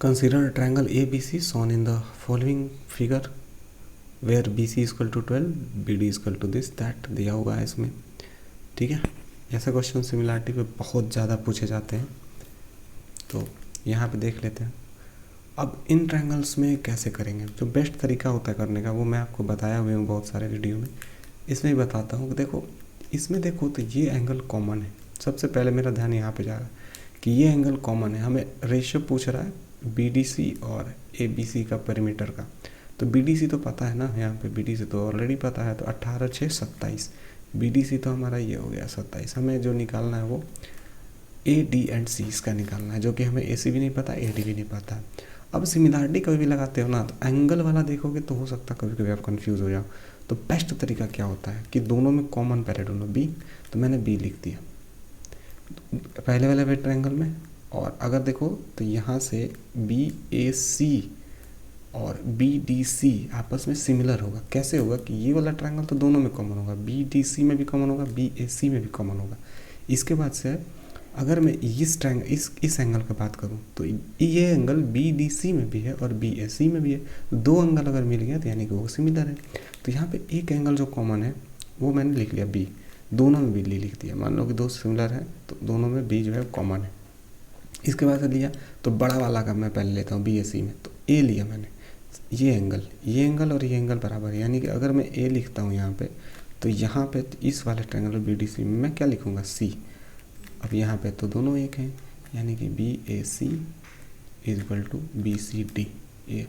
Consider triangle A B C shown in the following figure where B C equal to 12 B D equal to this that दिया हुआ है इसमें। ठीक है, ऐसे क्वेश्चन सिमिलरिटी पे बहुत ज़्यादा पूछे जाते हैं, तो यहाँ पे देख लेते हैं। अब इन ट्रायंगल्स में कैसे करेंगे, जो बेस्ट तरीका होता है करने का वो मैं आपको बताया हुआ हूँ बहुत सारे वीडियो में, इसमें भी बताता हूँ। देखो इसमें देखो तो ये एंगल कॉमन है। सबसे पहले मेरा ध्यान यहाँ पे जाएगा कि ये एंगल कॉमन है। हमें रेशियो पूछ रहा है BDC और ABC का पेरीमीटर का, तो BDC तो पता है ना, यहाँ पे BDC तो ऑलरेडी पता है, तो 18 6 27। BDC तो हमारा ये हो गया 27। हमें जो निकालना है वो AD एंड C इसका निकालना है, जो कि हमें AC भी नहीं पता, AD भी नहीं पता। अब सिमिलरिटी कभी भी लगाते हो ना, तो एंगल वाला देखोगे तो हो सकता है कभी कभी आप कंफ्यूज हो जाओ। तो बेस्ट तरीका क्या होता है कि दोनों में कॉमन पहले ढूंढो, B, तो मैंने B लिख दिया पहले वाले ट्रायंगल में। और अगर देखो तो यहाँ से BAC और BDC आपस में सिमिलर होगा। कैसे होगा कि ये वाला ट्रायंगल तो दोनों में कॉमन होगा, BDC में भी कॉमन होगा, BAC में भी कॉमन होगा। इसके बाद से अगर मैं इस ट्रायंगल इस एंगल की बात करूं तो ये एंगल BDC में भी है और BAC में भी है। दो एंगल अगर मिल गया तो यानी कि वो सिमिलर है। तो यहाँ पे एक एंगल जो कॉमन है वो मैंने लिख लिया B, दोनों में B लिख दिया। मान लो कि दो सिमिलर है तो दोनों में B जो है कॉमन है। इसके बाद से लिया तो बड़ा वाला का मैं पहले लेता हूँ BAC में, तो A लिया मैंने। ये एंगल और ये एंगल बराबर है, यानी कि अगर मैं A लिखता हूँ यहाँ पे, तो यहाँ पे इस वाले ट्रायंगल BDC में मैं क्या लिखूँगा C। अब यहाँ पे तो दोनों एक हैं, यानी कि BAC is equal to BCD, ये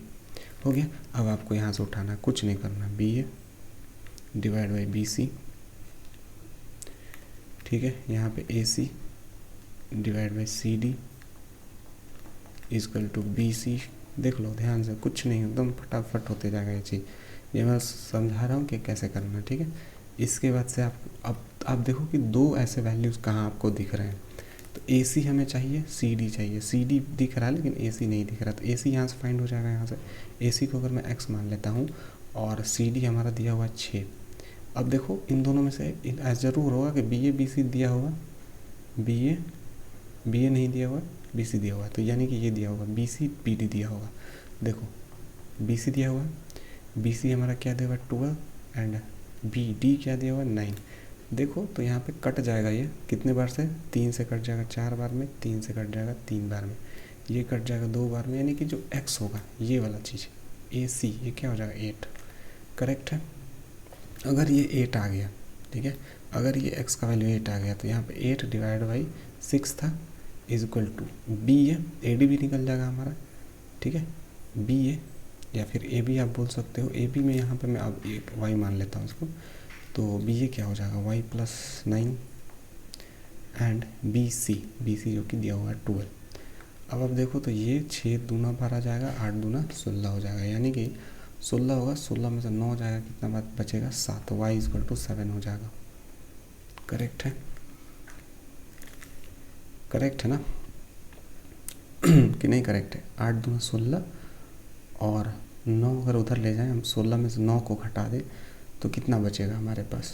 हो गया। अब आपको यहाँ से उठाना, कुछ नहीं करना, BA डिवाइड बाई BC, ठीक है। यहाँ पे AC divide by CD is equal to BC। देख लो ध्यान से, कुछ नहीं, एकदम फटाफट होते जाएगा ये चीज़। ये मैं समझा रहा हूँ कि कैसे करना, ठीक है। इसके बाद से आप देखो कि दो ऐसे वैल्यूज़ कहाँ आपको दिख रहे हैं। तो AC हमें चाहिए, CD चाहिए। CD दिख रहा है लेकिन AC नहीं दिख रहा, तो AC यहाँ से फाइंड हो जाएगा। यहाँ से AC को अगर मैं x मान लेता हूँ और CD हमारा दिया हुआ 6। अब देखो इन दोनों में से ऐसा ज़रूर होगा कि BA BC दिया होगा, BA नहीं दिया हुआ, BC दिया हुआ, तो यानी कि ये दिया होगा BC BD दिया होगा। देखो BC दिया हुआ, BC हमारा क्या दिया हुआ 12 एंड BD क्या दिया हुआ 9। देखो तो यहाँ पे कट जाएगा, ये कितने बार से, 3 से कट जाएगा 4 बार में, 3 से कट जाएगा 3 बार में, ये कट जाएगा 2 बार में, यानी कि जो x होगा ये वाला चीज़ AC, ये क्या हो जाएगा 8। करेक्ट है। अगर ये 8 आ गया, ठीक है, अगर ये x का वैल्यू 8 आ गया तो यहाँ पे 8 डिवाइड बाई 6 था is equal to BA, AD भी निकल जाएगा हमारा, ठीक है। BA या फिर AB आप बोल सकते हो। AB में यहाँ पे मैं अब एक y मान लेता हूँ इसको, तो BA क्या हो जाएगा y प्लस 9 एंड BC जो कि दिया हुआ है 12। अब आप देखो तो ये 6 दूना 12 जाएगा, 8 दूना 16 हो जाएगा, यानी कि 16 होगा, 16 में से 9 हो जाएगा, कितना बात बचेगा 7, y इक्वल टू 7 हो जाएगा। करेक्ट है, करेक्ट है ना कि नहीं करेक्ट है। 8 दूना 16 और 9 अगर उधर ले जाएं हम, 16 में से 9 को घटा दें तो कितना बचेगा हमारे पास,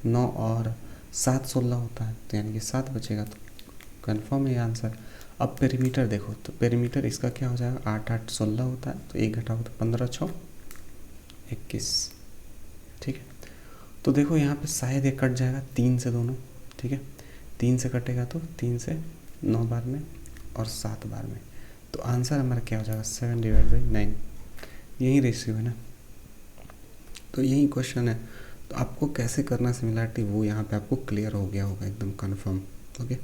9 और 7 16 होता है, तो यानी कि 7 बचेगा। तो कंफर्म है ये आंसर। अब पेरीमीटर देखो, तो पेरीमीटर इसका क्या हो जाएगा, 8 8 16 होता है, तो 1 घटाओ तो 15 6 21, ठीक है। तो देखो यहाँ पे शायद ये कट जाएगा 3 से दोनों, ठीक है। 3 से कटेगा तो 3 से 9 बार में और 7 बार में, तो आंसर हमारा क्या हो जाएगा 7 डिवाइड बाई 9। यही रेशियो है ना, तो यही क्वेश्चन है। तो आपको कैसे करना सिमिलरिटी वो यहाँ पे आपको क्लियर हो गया होगा एकदम कन्फर्म, ओके।